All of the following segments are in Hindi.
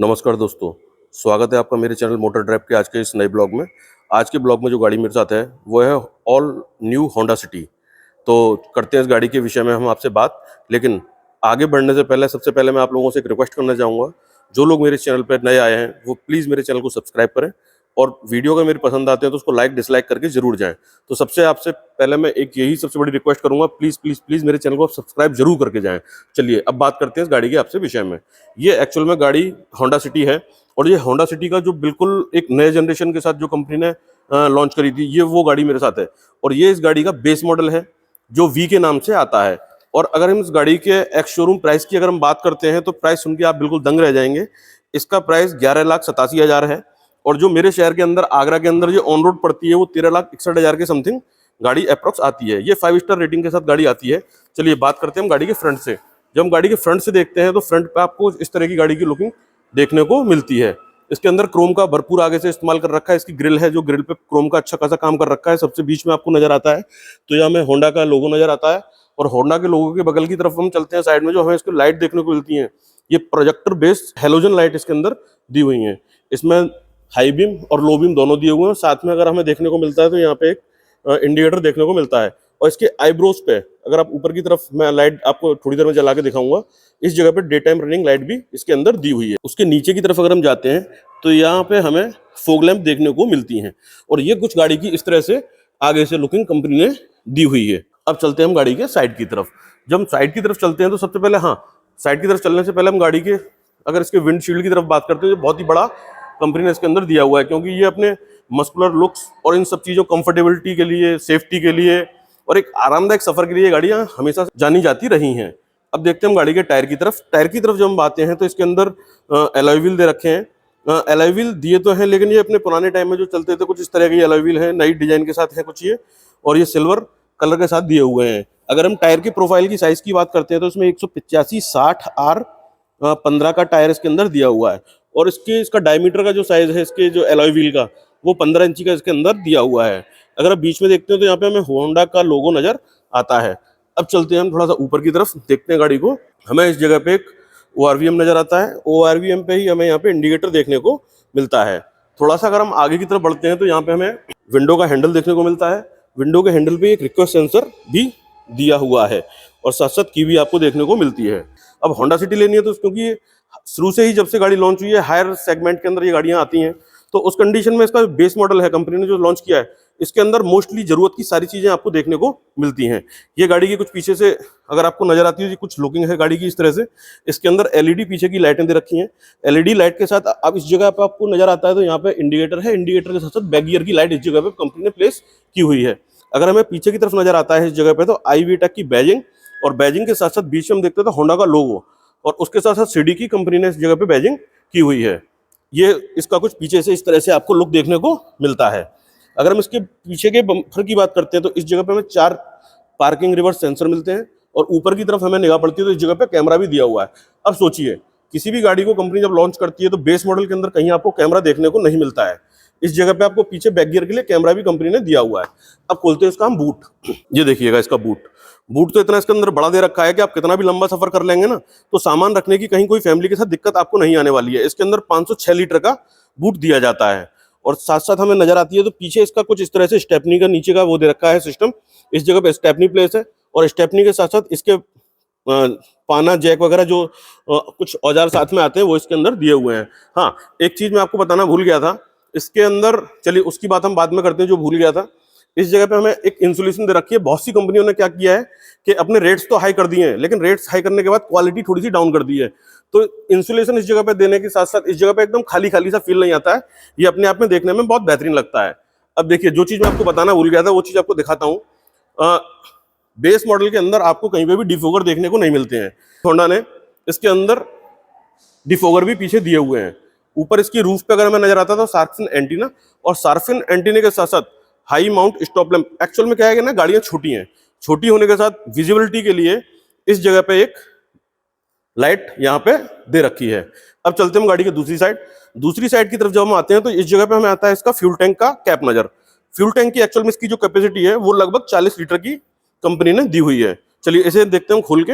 नमस्कार दोस्तों, स्वागत है आपका मेरे चैनल मोटर ड्राइव के आज के इस नए ब्लॉग में। आज के ब्लॉग में जो गाड़ी मेरे साथ है वो है ऑल न्यू होंडा सिटी। तो करते हैं इस गाड़ी के विषय में हम आपसे बात। लेकिन आगे बढ़ने से पहले सबसे पहले मैं आप लोगों से एक रिक्वेस्ट करना चाहूँगा, जो लोग मेरे चैनल पर नए आए हैं वो प्लीज़ मेरे चैनल को सब्सक्राइब करें और वीडियो अगर मेरी पसंद आते हैं तो उसको लाइक डिसलाइक करके जरूर जाएँ। तो सबसे आपसे पहले मैं एक यही सबसे बड़ी रिक्वेस्ट करूँगा, प्लीज़ प्लीज़ प्लीज़ मेरे चैनल को आप सब्सक्राइब जरूर करके जाएँ। चलिए अब बात करते हैं इस गाड़ी के आपसे विषय में। ये एक्चुअल में गाड़ी होंडा सिटी है और ये होंडा सिटी का जो बिल्कुल एक नए जनरेशन के साथ जो कंपनी ने लॉन्च करी थी, ये वो गाड़ी मेरे साथ है। और ये इस गाड़ी का बेस मॉडल है जो वी के नाम से आता है। और अगर हम इस गाड़ी के एक्स शोरूम प्राइस की अगर हम बात करते हैं तो प्राइस सुन के आप बिल्कुल दंग रह जाएंगे। इसका प्राइस 11,87,000 है और जो मेरे शहर के अंदर आगरा के अंदर जो ऑन रोड पड़ती है वो 13,61,000 के समथिंग गाड़ी अप्रॉक्स आती है। ये 5 स्टार रेटिंग के साथ गाड़ी आती है। चलिए बात करते हैं हम गाड़ी के फ्रंट से। जब हम गाड़ी के फ्रंट से देखते हैं तो फ्रंट पे आपको इस तरह की गाड़ी की लुकिंग देखने को मिलती है। इसके अंदर क्रोम का भरपूर आगे से इस्तेमाल कर रखा है। इसकी ग्रिल है जो ग्रिल पे क्रोम का अच्छा खासा काम कर रखा है। सबसे बीच में आपको नजर आता है तो यहाँ हमें होंडा का लोगो नजर आता है और होंडा के लोगो के बगल की तरफ हम चलते हैं साइड में जो हमें इसकी लाइट देखने को मिलती है। ये प्रोजेक्टर बेस्ड हेलोजन लाइट इसके अंदर दी हुई है। इसमें हाई बीम और लो बीम दोनों दिए हुए हैं। साथ में अगर हमें देखने को मिलता है तो यहाँ पे एक इंडिकेटर देखने को मिलता है। और इसके आईब्रोज पे अगर आप ऊपर की तरफ, मैं लाइट आपको थोड़ी देर में जला के दिखाऊंगा, इस जगह पे डे टाइम रनिंग लाइट भी इसके अंदर दी हुई है। उसके नीचे की तरफ अगर हम जाते हैं तो यहाँ पे हमें फोग लैंप देखने को मिलती हैं और ये कुछ गाड़ी की इस तरह से आगे से लुकिंग कंपनी ने दी हुई है। अब चलते हैं हम गाड़ी के साइड की तरफ। जब हम साइड की तरफ चलते हैं तो सबसे पहले साइड की तरफ चलने से पहले हम गाड़ी के अगर इसके विंडशील्ड की तरफ बात करते हैं तो बहुत ही बड़ा कंपनी ने इसके अंदर दिया हुआ है, क्योंकि ये अपने मस्कुलर लुक्स और इन सब चीज़ों कंफर्टेबिलिटी के लिए, सेफ्टी के लिए और एक आरामदायक सफर के लिए गाड़ियां हमेशा जानी जाती रही हैं। अब देखते हैं हम गाड़ी के टायर की तरफ। टायर की तरफ जब हम आते हैं तो इसके अंदर एलॉय व्हील दे रखे हैं। एलॉय व्हील दिए तो हैं लेकिन ये अपने पुराने टाइम में जो चलते थे कुछ इस तरह के एलॉय व्हील हैं, नई डिजाइन के साथ है कुछ ये, और ये सिल्वर कलर के साथ दिए हुए हैं। अगर हम टायर की प्रोफाइल की साइज की बात करते हैं तो इसमें 185/60R15 का टायर इसके अंदर दिया हुआ है और इसका डायमीटर का जो साइज है इसके जो एलॉय व्हील का वो 15 इंची का इसके अंदर दिया हुआ है। अगर आप बीच में देखते हो तो यहाँ पे हमें होंडा का लोगो नजर आता है। अब चलते हैं हम थोड़ा सा ऊपर की तरफ, देखते हैं गाड़ी को। हमें इस जगह पे एक ORVM नजर आता है। ORVM पे ही हमें यहाँ पे इंडिकेटर देखने को मिलता है। थोड़ा सा अगर हम आगे की तरफ बढ़ते हैं तो यहाँ पे हमें विंडो का हैंडल देखने को मिलता है। विंडो के हैंडल पे एक रिक्वेस्ट सेंसर भी दिया हुआ है और साथ साथ की भी आपको देखने को मिलती है। अब होंडा सिटी लेनी है तो क्योंकि शुरू से ही जब से गाड़ी लॉन्च हुई है हायर सेगमेंट के अंदर ये गाड़ियां आती हैं, तो उस कंडीशन में इसका बेस मॉडल है कंपनी ने जो लॉन्च किया है, इसके अंदर मोस्टली जरूरत की सारी चीजें आपको देखने को मिलती हैं। ये गाड़ी की कुछ पीछे से अगर आपको नजर आती है कुछ लुकिंग है गाड़ी की इस तरह से। इसके अंदर LED पीछे की लाइटें दे रखी हैं। LED लाइट के साथ अब इस जगह पे आपको नजर आता है तो यहाँ पे इंडिकेटर है। इंडिकेटर के साथ साथ बैक गियर की लाइट इस जगह पे कंपनी ने प्लेस की हुई है। अगर हमें पीछे की तरफ नजर आता है इस जगह पे तो iVTEC की बैजिंग, और बैजिंग के साथ साथ बीच में हम देखते हैं तो होंडा का लोगो, और उसके साथ साथ CD की कंपनी ने इस जगह पे बैजिंग की हुई है। ये इसका कुछ पीछे से इस तरह से आपको लुक देखने को मिलता है। अगर हम इसके पीछे के बम्पर की बात करते हैं तो इस जगह पे हमें 4 पार्किंग रिवर्स सेंसर मिलते हैं और ऊपर की तरफ हमें निगाह पड़ती है तो इस जगह पे कैमरा भी दिया हुआ है। अब सोचिए, किसी भी गाड़ी को कंपनी जब लॉन्च करती है तो बेस मॉडल के अंदर कहीं आपको कैमरा देखने को नहीं मिलता है। इस जगह पे आपको पीछे बैक गियर के लिए कैमरा भी कंपनी ने दिया हुआ है। अब खोलते हैं इसका हम बूट। ये देखिएगा इसका बूट तो इतना इसके अंदर बड़ा दे रखा है कि आप कितना भी लंबा सफर कर लेंगे ना तो सामान रखने की कहीं कोई फैमिली के साथ दिक्कत आपको नहीं आने वाली है। इसके अंदर 506 लीटर का बूट दिया जाता है और साथ साथ हमें नजर आती है तो पीछे इसका कुछ इस तरह से स्टेपनी का नीचे का वो दे रखा है सिस्टम। इस जगह पे स्टेपनी प्लेस है और स्टेपनी के साथ साथ इसके पाना जैक वगैरह जो कुछ औजार साथ में आते हैं वो इसके अंदर दिए हुए हैं। हाँ, एक चीज मैं आपको बताना भूल गया था इसके अंदर, चलिए उसकी बात हम बाद में करते हैं जो भूल गया था। इस जगह पे हमें एक इंसुलेशन दे रखी है। बहुत सी कंपनियों ने क्या किया है कि अपने रेट्स तो हाई कर दिए हैं लेकिन रेट्स हाई करने के बाद क्वालिटी थोड़ी सी डाउन कर दी है। तो इंसुलेशन इस जगह पे देने के साथ साथ इस जगह पे एकदम खाली खाली सा फील नहीं आता है। ये अपने आप में देखने में बहुत बेहतरीन लगता है। अब देखिए, जो चीज मैं आपको बताना भूल गया था वो चीज आपको दिखाता हूँ। बेस मॉडल के अंदर आपको कहीं पे भी डिफोगर देखने को नहीं मिलते हैं। होंडा ने इसके अंदर डिफोगर भी पीछे दिए हुए हैं। ऊपर इसकी रूफ पे अगर हमें नजर आता था शार्क एंटीना, और शार्क एंटीना के साथ साथ high mount stop lamp. Actual में क्या है कि ना गाड़ियां छोटी हैं, छोटी होने के साथ विजिबिलिटी के लिए इस जगह पे एक लाइट यहाँ पे दे रखी है। अब चलते हैं गाड़ी की दूसरी साइड की तरफ जब हम आते हैं तो इस जगह पे हमें आता है इसका फ्यूल टैंक का कैप नजर। फ्यूल टैंक की एक्चुअल में इसकी जो कैपेसिटी है वो लगभग 40 लीटर की कंपनी ने दी हुई है। चलिए इसे देखते हैं खोल के।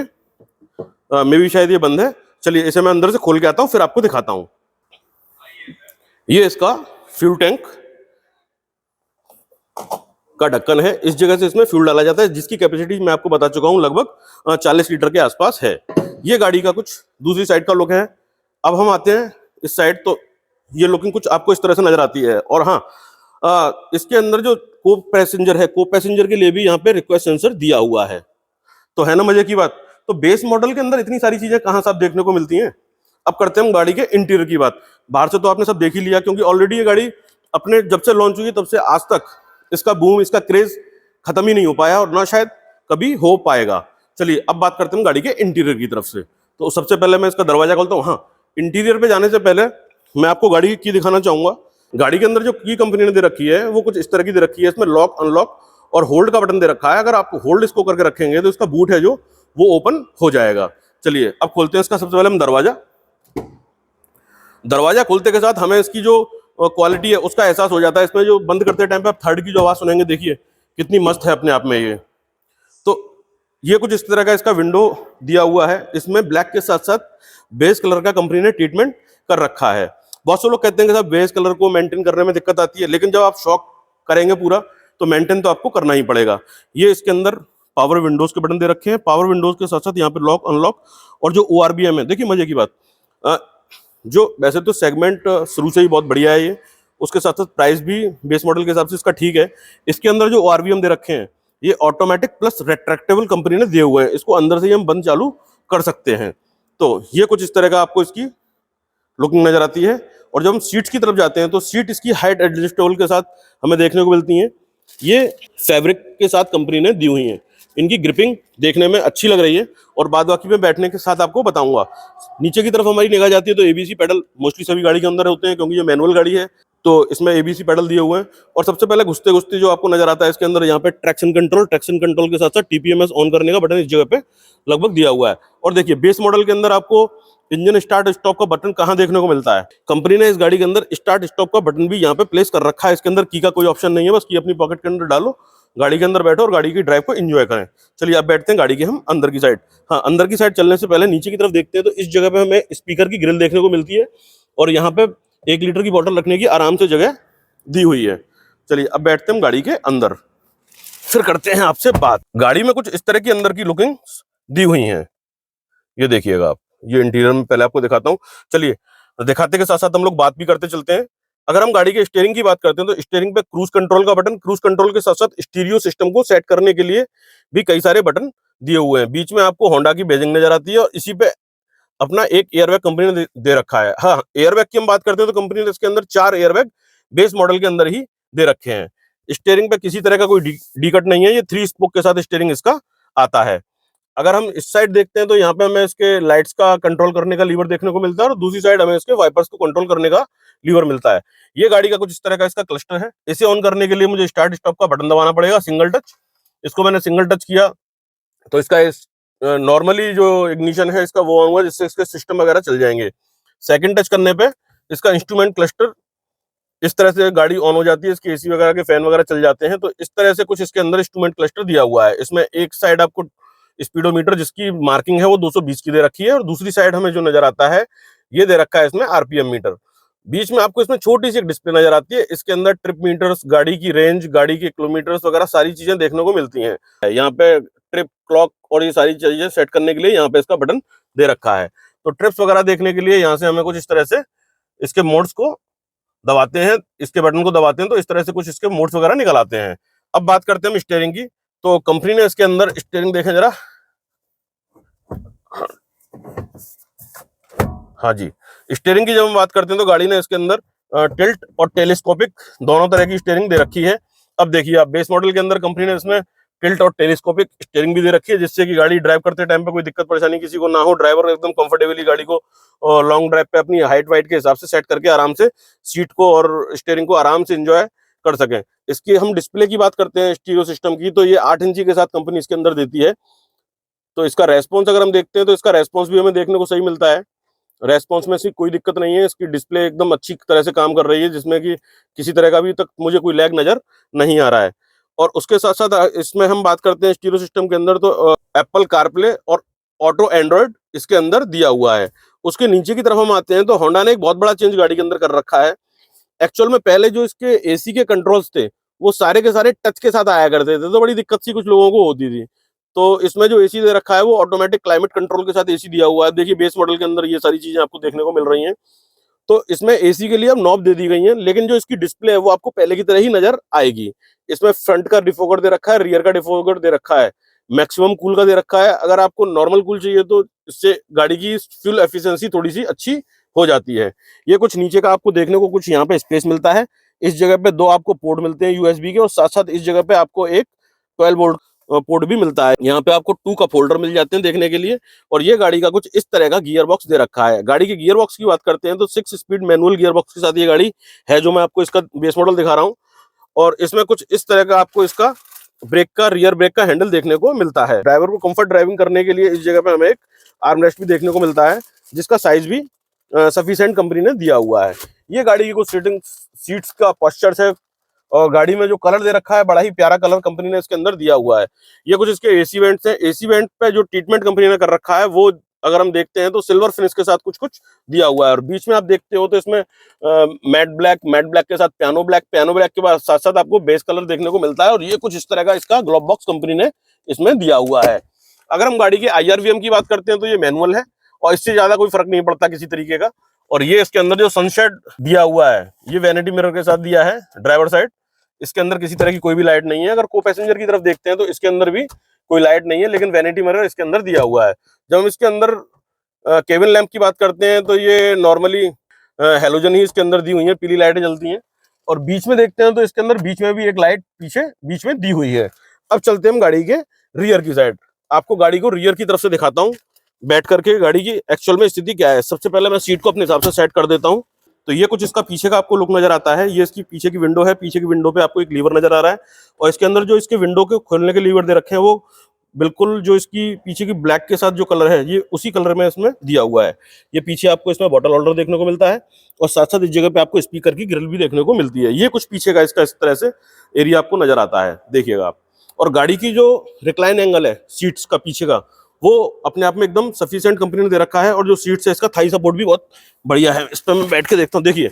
मे भी शायद ये बंद है। चलिए इसे मैं अंदर से खोल के आता हूँ फिर आपको दिखाता हूँ। ये इसका फ्यूल टैंक का ढक्कन है। इस जगह से इसमें फ्यूल डाला जाता है, जिसकी कैपेसिटी मैं आपको बता चुका हूं लगभग 40 लीटर के आसपास है। ये गाड़ी का कुछ दूसरी साइड का लुक है। अब हम आते हैं इस साइड, तो ये लुकिंग कुछ आपको इस तरह से नजर आती है। और हाँ, इसके अंदर जो को पैसेंजर है, को पैसेंजर के लिए भी यहाँ पे रिक्वेस्ट सेंसर दिया हुआ है। तो है ना मजे की बात। तो बेस मॉडल के अंदर इतनी सारी चीजें कहाँ से आप देखने को मिलती हैं। अब करते हैं हम गाड़ी के इंटीरियर की बात। बाहर से तो आपने सब देख ही लिया, क्योंकि ऑलरेडी ये गाड़ी अपने जब से लॉन्च हुई तब से आज तक इसका बूम, इसका क्रेज खत्म ही नहीं हो पाया, और ना शायद कभी हो पाएगा। चलिए अब बात करते हैं गाड़ी के इंटीरियर की तरफ से। तो सबसे पहले मैं इसका दरवाजा खोलता हूँ। हाँ, इंटीरियर पे जाने से पहले मैं आपको गाड़ी की की दिखाना चाहूंगा। गाड़ी के अंदर जो की कंपनी ने दे रखी है वो कुछ इस तरह की दे रखी है। इसमें लॉक, अनलॉक और होल्ड का बटन दे रखा है। अगर आप होल्ड इसको करके रखेंगे तो इसका बूट है जो वो ओपन हो जाएगा। चलिए अब खोलते हैं इसका सबसे पहले हम दरवाजा। दरवाजा खोलते के साथ हमें इसकी जो क्वालिटी है उसका एहसास हो जाता है। इसमें जो बंद करते टाइम पे आप थर्ड की जो आवाज सुनेंगे, देखिए कितनी मस्त है अपने आप में ये। तो ये कुछ इस तरह का इसका विंडो दिया हुआ है। इसमें ब्लैक के साथ साथ बेस कलर का कंपनी ने ट्रीटमेंट कर रखा है। बहुत से लोग कहते हैं कि साहब बेस कलर को मेंटेन करने में दिक्कत आती है, लेकिन जब आप शॉक करेंगे पूरा तो मेंटेन तो आपको करना ही पड़ेगा। ये इसके अंदर पावर विंडोज के बटन दे रखे हैं। पावर विंडोज के साथ साथ यहाँ पे लॉक, अनलॉक और जो ORVM है, देखिए मजे की बात, जो वैसे तो सेगमेंट शुरू से ही बहुत बढ़िया है ये, उसके साथ साथ प्राइस भी बेस मॉडल के हिसाब से इसका ठीक है। इसके अंदर जो ORVM दे रखे हैं ये ऑटोमेटिक प्लस रेट्रैक्टेबल कंपनी ने दिए हुए हैं। इसको अंदर से ही हम बंद चालू कर सकते हैं। तो ये कुछ इस तरह का आपको इसकी लुकिंग नजर आती है। और जब हम सीट्स की तरफ जाते हैं तो सीट इसकी हाइट एडजस्टेबल के साथ हमें देखने को मिलती हैं। ये फैब्रिक के साथ कंपनी ने दी हुई हैं। इनकी ग्रिपिंग देखने में अच्छी लग रही है, और बाद बाकी में बैठने के साथ आपको बताऊंगा। नीचे की तरफ हमारी निगाह जाती है तो ABC पैडल मोस्टली सभी गाड़ी के अंदर होते हैं, क्योंकि ये मैनुअल गाड़ी है तो इसमें ABC पैडल दिए हुए हैं। और सबसे पहले घुसते घुसते जो आपको नजर आता है इसके अंदर, यहाँ पे ट्रैक्शन कंट्रोल के साथ साथ TPMS ऑन करने का बटन इस जगह पे लगभग दिया हुआ है। और देखिए बेस मॉडल के अंदर आपको इंजन स्टार्ट स्टॉप का बटन कहाँ देखने को मिलता है। कंपनी ने इस गाड़ी के अंदर स्टार्ट स्टॉप का बटन भी यहाँ पे प्लेस कर रखा है। इसके अंदर की का कोई ऑप्शन नहीं है, बस की अपनी पॉकेट के अंदर डालो, गाड़ी के अंदर बैठो और गाड़ी की ड्राइव को एंजॉय करें। चलिए अब बैठते हैं गाड़ी के हम अंदर की साइड। हाँ, अंदर की साइड चलने से पहले नीचे की तरफ देखते हैं तो इस जगह पे हमें स्पीकर की ग्रिल देखने को मिलती है, और यहाँ पे 1 लीटर की बोतल रखने की आराम से जगह दी हुई है। चलिए अब बैठते हैं हम गाड़ी के अंदर, फिर करते हैं आपसे बात। गाड़ी में कुछ इस तरह की अंदर की लुकिंग दी हुई है, ये देखिएगा आप। ये इंटीरियर में पहले आपको दिखाता हूँ। चलिए दिखाते के साथ साथ हम लोग बात भी करते चलते हैं। अगर हम गाड़ी के स्टीयरिंग की बात करते हैं तो स्टीयरिंग पे क्रूज कंट्रोल का बटन, क्रूज कंट्रोल के साथ साथ स्टीरियो सिस्टम को सेट करने के लिए भी कई सारे बटन दिए हुए हैं। बीच में आपको होंडा की बैजिंग नजर आती है, और इसी पे अपना एक एयरबैग कंपनी ने दे रखा है। हाँ, एयरबैग की हम बात करते हैं तो कंपनी ने इसके अंदर 4 एयरबैग बेस मॉडल के अंदर ही दे रखे हैं। स्टीयरिंग पे किसी तरह का कोई डी कट नहीं है। ये 3 स्पोक के साथ स्टीयरिंग इसका आता है। अगर हम इस साइड देखते हैं तो यहाँ पे हमें इसके लाइट्स का कंट्रोल करने का लीवर देखने को मिलता है, और दूसरी साइड हमें इसके वाइपर्स को कंट्रोल करने का लीवर मिलता है। ये गाड़ी का कुछ इस तरह का इसका क्लस्टर है। इसे ऑन करने के लिए मुझे स्टार्ट स्टॉप का बटन दबाना पड़ेगा, सिंगल टच। इसको मैंने सिंगल टच किया तो इसका नॉर्मली जो इग्निशन है इसका वो होगा, जिससे इसके सिस्टम वगैरह चल जाएंगे। सेकंड टच करने पे इसका इंस्ट्रूमेंट क्लस्टर इस तरह से गाड़ी ऑन हो जाती है, इसके AC वगैरह के फैन वगैरह चल जाते हैं। तो इस तरह से कुछ इसके अंदर इंस्ट्रूमेंट क्लस्टर दिया हुआ है। इसमें एक साइड आपको स्पीडोमीटर जिसकी मार्किंग है वो 220 की दे रखी है, और दूसरी साइड हमें जो नजर आता है ये दे रखा है इसमें RPM मीटर। बीच में आपको इसमें छोटी सी एक डिस्प्ले नजर आती है। इसके अंदर ट्रिप मीटर्स, गाड़ी की रेंज, गाड़ी के किलोमीटर्स वगैरह सारी चीजें देखने को मिलती हैं। यहाँ पे ट्रिप क्लॉक और ये सारी चीजें सेट करने के लिए यहाँ पे इसका बटन दे रखा है। तो ट्रिप्स वगैरह देखने के लिए यहाँ से हमें कुछ इस तरह से इसके मोड्स को दबाते हैं, इसके बटन को दबाते हैं तो इस तरह से कुछ इसके मोड्स वगैरह निकल आते हैं। अब बात करते हैं हम स्टीयरिंग की। तो कंपनी ने इसके अंदर स्टीयरिंग देखें जरा। हाँ जी, स्टीयरिंग की जब हम बात करते हैं तो गाड़ी ने इसके अंदर टिल्ट और टेलीस्कोपिक दोनों तरह की स्टीयरिंग दे रखी है। अब देखिए आप, बेस मॉडल के अंदर कंपनी ने इसमें टिल्ट और टेलीस्कोपिक स्टीयरिंग भी दे रखी है, जिससे कि गाड़ी ड्राइव करते टाइम पे कोई दिक्कत परेशानी किसी को ना हो। ड्राइवर एकदम कंफर्टेबली गाड़ी को लॉन्ग ड्राइव पे अपनी हाइट वाइट के हिसाब से सेट करके आराम से सीट को और स्टीयरिंग को आराम से एंजॉय कर सकें। इसकी हम डिस्प्ले की बात करते हैं स्टीरियो सिस्टम की, तो ये 8 इंची के साथ कंपनी इसके अंदर देती है। तो इसका रेस्पॉन्स अगर हम देखते हैं तो इसका रेस्पॉन्स भी हमें देखने को सही मिलता है। रेस्पॉन्स में से कोई दिक्कत नहीं है। इसकी डिस्प्ले एकदम अच्छी तरह से काम कर रही है, जिसमें कि किसी तरह का अभी तक मुझे कोई लैग नजर नहीं आ रहा है। और उसके साथ साथ इसमें हम बात करते हैं स्टीरियो सिस्टम के अंदर, तो एप्पल कारप्ले और ऑटो एंड्रॉयड इसके अंदर दिया हुआ है। उसके नीचे की तरफ हम आते हैं तो होंडा ने एक बहुत बड़ा चेंज गाड़ी के अंदर कर रखा है। एक्चुअल में पहले जो इसके एसी के कंट्रोल्स थे वो सारे के सारे टच के साथ आया करते थे, तो बड़ी दिक्कत सी कुछ लोगों को होती थी। तो इसमें जो एसी दे रखा है वो ऑटोमेटिक क्लाइमेट कंट्रोल के साथ एसी दिया हुआ है। देखिए बेस मॉडल के अंदर ये सारी चीजें आपको देखने को मिल रही हैं। तो इसमें एसी के लिए अब नॉब दे दी गई है, लेकिन जो इसकी डिस्प्ले है वो आपको पहले की तरह ही नजर आएगी। इसमें फ्रंट का डिफोगर दे रखा है, रियर का डिफोगर दे रखा है, मैक्सिमम कूल का दे रखा है। अगर आपको नॉर्मल कूल चाहिए तो इससे गाड़ी की फ्यूल एफिशिएंसी थोड़ी सी अच्छी हो जाती है। ये कुछ नीचे का आपको देखने को कुछ यहाँ पे स्पेस मिलता है। इस जगह पे दो आपको पोर्ट मिलते हैं यूएसबी के, और साथ साथ इस जगह पे आपको एक 12 वोल्ट पोर्ट भी मिलता है। यहाँ पे आपको 2 कप होल्डर मिल जाते हैं देखने के लिए। और ये गाड़ी का कुछ इस तरह का गियर बॉक्स दे रखा है। गाड़ी के गियर बॉक्स की बात करते हैं तो 6 स्पीड मैनुअल गियर बॉक्स के साथ ये गाड़ी है, जो मैं आपको इसका बेस मॉडल दिखा रहा हूँ। और इसमें कुछ इस तरह का आपको इसका ब्रेक का, रियर ब्रेक का हैंडल देखने को मिलता है। ड्राइवर को कंफर्ट ड्राइविंग करने के लिए इस जगह पे हमें एक आर्मरेस्ट भी देखने को मिलता है, जिसका साइज भी सफिशिएंट कंपनी ने दिया हुआ है। ये गाड़ी की कुछ सीटिंग सीट्स का पॉस्चर्स है। और गाड़ी में जो कलर दे रखा है बड़ा ही प्यारा कलर कंपनी ने इसके अंदर दिया हुआ है। ये कुछ इसके एसी वेंट्स हैं। एसी वेंट पे जो ट्रीटमेंट कंपनी ने कर रखा है वो अगर हम देखते हैं तो सिल्वर फिनिश के साथ कुछ कुछ दिया हुआ है। और बीच में आप देखते हो तो इसमें मैट ब्लैक के साथ पियानो ब्लैक के बाद साथ साथ आपको बेस कलर देखने को मिलता है। और ये कुछ इस तरह का इसका ग्लोब बॉक्स कंपनी ने इसमें दिया हुआ है। अगर हम गाड़ी के IRVM की बात करते हैं तो ये मैनुअल है और इससे ज्यादा कोई फर्क नहीं पड़ता किसी तरीके का। और ये इसके अंदर जो सनशेड दिया हुआ है ये वैनिटी मिरर के साथ दिया है ड्राइवर साइड। इसके अंदर किसी तरह की कोई भी लाइट नहीं है। अगर को पैसेंजर की तरफ देखते हैं तो इसके अंदर भी कोई लाइट नहीं है, लेकिन वैनिटी मिरर इसके अंदर दिया हुआ है। जब हम इसके अंदर केबिन लैंप की बात करते हैं तो ये नॉर्मली हेलोजन ही इसके अंदर दी हुई है, पीली लाइटें जलती हैं। और बीच में देखते हैं तो इसके अंदर बीच में भी एक लाइट पीछे बीच में दी हुई है। अब चलते हैं हम गाड़ी के रियर की साइड। आपको गाड़ी को रियर की तरफ से दिखाता हूँ बैठ करके गाड़ी की एक्चुअल में स्थिति क्या है। सबसे पहले मैं सीट को अपने हिसाब से सेट कर देता हूँ। तो ये कुछ इसका पीछे का आपको लुक नजर आता है। ये इसकी पीछे की विंडो है। पीछे की विंडो पे आपको एक लीवर नजर आ रहा है और इसके अंदर जो इसके विंडो के खोलने के लीवर दे रखे हैं वो बिल्कुल जो इसकी पीछे की ब्लैक के साथ जो कलर है ये उसी कलर में इसमें दिया हुआ है। ये पीछे आपको इसमें बॉटल होल्डर देखने को मिलता है और साथ साथ इस जगह पे आपको स्पीकर की ग्रिल भी देखने को मिलती है। ये कुछ पीछे का इसका इस तरह से एरिया आपको नजर आता है, देखिएगा आप। और गाड़ी की जो रिक्लाइन एंगल है सीट्स का पीछे का वो अपने आप में एकदम सफिशिएंट कंपनी ने दे रखा है। और जो सीट्स है इसका थाई सपोर्ट भी बहुत बढ़िया है। इस पर मैं बैठ के देखता हूँ, देखिए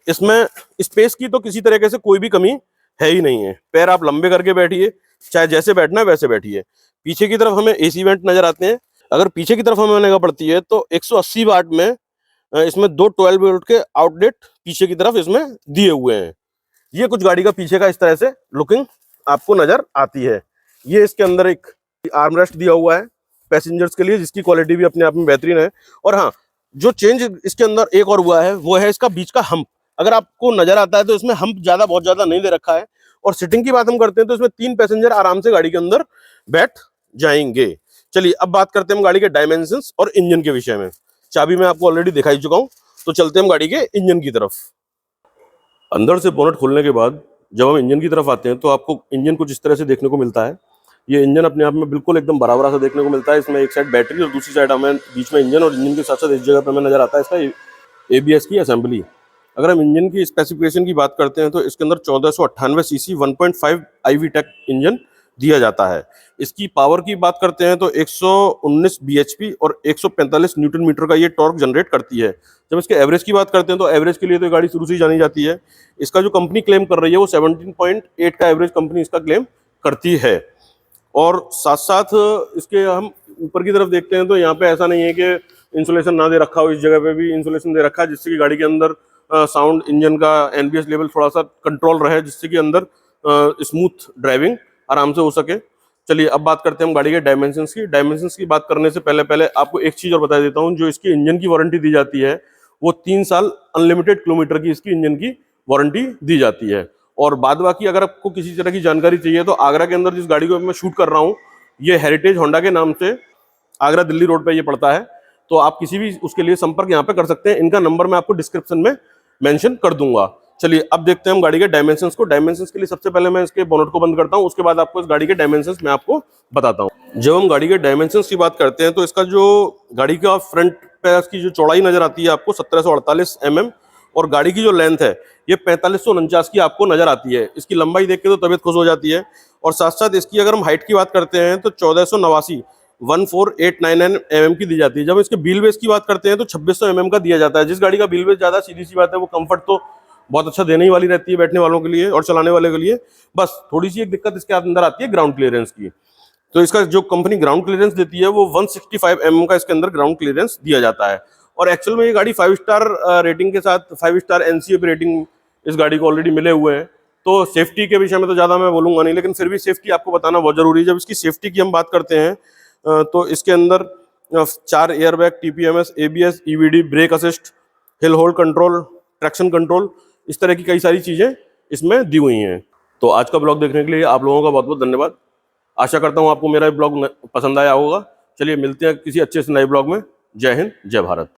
इसमें स्पेस की तो किसी तरीके से कोई भी कमी है ही नहीं है। पैर आप लंबे करके बैठिए, चाहे जैसे बैठना है वैसे बैठिए। पीछे की तरफ हमें एसी वेंट नजर आते हैं। अगर पीछे की तरफ हमें निगाह पड़ती है तो 180 वाट में इसमें दो 12 वोल्ट के आउटलेट पीछे की तरफ इसमें दिए हुए हैं। ये कुछ गाड़ी का पीछे का इस तरह से लुकिंग आपको नजर आती है। ये इसके अंदर एक आर्मरेस्ट दिया हुआ है पैसेंजर्स के लिए, जिसकी क्वालिटी भी अपने आप में बेहतरीन है। और हाँ, जो चेंज इसके अंदर एक और हुआ है वो है इसका बीच का हम्प। अगर आपको नजर आता है तो इसमें हम्प बहुत ज्यादा नहीं दे रखा है। और सीटिंग की बात हम करते हैं तो इसमें 3 पैसेंजर आराम से गाड़ी के अंदर बैठ जाएंगे। चलिए अब बात करते हैं हम गाड़ी के डायमेंशंस और इंजन के विषय में। चाबी मैं आपको ऑलरेडी दिखाई चुका हूं, तो चलते हैं हम गाड़ी के इंजन की तरफ। अंदर से बोनट खोलने के बाद जब हम इंजन की तरफ आते हैं तो आपको इंजन कुछ इस तरह से देखने को मिलता है। ये इंजन अपने आप में बिल्कुल एकदम बराबर सा देखने को मिलता है। इसमें एक साइड बैटरी और दूसरी साइड हमें बीच में इंजन, और इंजन के साथ साथ इस जगह पर हमें नजर आता है इसका ABS की असेंबली। अगर हम इंजन की स्पेसिफिकेशन की बात करते हैं तो इसके अंदर 1498 सीसी 1.5 IV टेक इंजन दिया जाता है। इसकी पावर की बात करते हैं तो 119 bhp और 145 न्यूटन मीटर का ये टॉर्क जनरेट करती है। जब इसके एवरेज की बात करते हैं तो एवरेज के लिए तो ये गाड़ी शुरू से ही जानी जाती है। इसका जो कंपनी क्लेम कर रही है वो 17.8 का एवरेज कंपनी इसका क्लेम करती है। और साथ साथ इसके हम ऊपर की तरफ देखते हैं तो यहाँ पे ऐसा नहीं है कि इंसुलेशन ना दे रखा हो, इस जगह पे भी इंसुलेशन दे रखा है, जिससे कि गाड़ी के अंदर साउंड, इंजन का NBS लेवल थोड़ा सा कंट्रोल रहे, जिससे कि अंदर स्मूथ ड्राइविंग आराम से हो सके। चलिए अब बात करते हैं हम गाड़ी के डायमेंशंस की। डायमेंशंस की बात करने से पहले आपको एक चीज़ और बता देता हूँ। जो इसकी इंजन की वारंटी दी जाती है वो 3 साल अनलिमिटेड किलोमीटर की इसकी इंजन की वारंटी दी जाती है। और बाद बाकी अगर आपको किसी तरह की जानकारी चाहिए तो आगरा के अंदर जिस गाड़ी को मैं शूट कर रहा हूँ ये हेरिटेज होंडा के नाम से आगरा दिल्ली रोड पे ये पड़ता है। तो आप किसी भी उसके लिए संपर्क यहाँ पे कर सकते हैं। इनका नंबर मैं आपको डिस्क्रिप्शन में मेंशन कर दूंगा। चलिए अब देखते हैं हम गाड़ी के डायमेंशंस को। डायमेंशंस के लिए सबसे पहले मैं इसके बोनट को बंद करता हूँ, उसके बाद आपको इस गाड़ी के डायमेंशंस मैं आपको बताता हूँ। जब हम गाड़ी के डायमेंशंस की बात करते हैं तो इसका जो गाड़ी का फ्रंट पे इसकी जो चौड़ाई नजर आती है आपको 1748 mm, और गाड़ी की जो लेंथ है ये 4549 की आपको नजर आती है। इसकी लंबाई देख के तो तबीयत खुश हो जाती है। और साथ साथ इसकी अगर हम हाइट की बात करते हैं तो 1489 mm की दी जाती है। जब इसके व्हील बेस की बात करते हैं तो 2600 mm का दिया जाता है। जिस गाड़ी का व्हील बेस ज्यादा, सीधी सी बात है, वो कंफर्ट तो बहुत अच्छा देने ही वाली रहती है बैठने वालों के लिए और चलाने वाले के लिए। बस थोड़ी सी एक दिक्कत इसके अंदर आती है ग्राउंड क्लियरेंस की। तो इसका जो कंपनी ग्राउंड क्लियरेंस देती है वो 165 का इसके अंदर ग्राउंड क्लियरेंस दिया जाता है। और एक्चुअल में ये गाड़ी 5 स्टार रेटिंग के साथ 5 स्टार एनसीएप रेटिंग इस गाड़ी को ऑलरेडी मिले हुए हैं। तो सेफ्टी के विषय में तो ज़्यादा मैं बोलूंगा नहीं, लेकिन फिर भी सेफ्टी आपको बताना बहुत जरूरी है। जब इसकी सेफ्टी की हम बात करते हैं तो इसके अंदर 4 airbag, TPMS, ABS, EBD, brake assist, hill hold control, traction control, इस तरह की कई सारी चीज़ें इसमें दी हुई हैं। तो आज का ब्लॉग देखने के लिए आप लोगों का बहुत बहुत धन्यवाद। आशा करता हूँ आपको मेरा ब्लॉग पसंद आया होगा। चलिए मिलते हैं किसी अच्छे से नए ब्लॉग में। जय हिंद, जय भारत।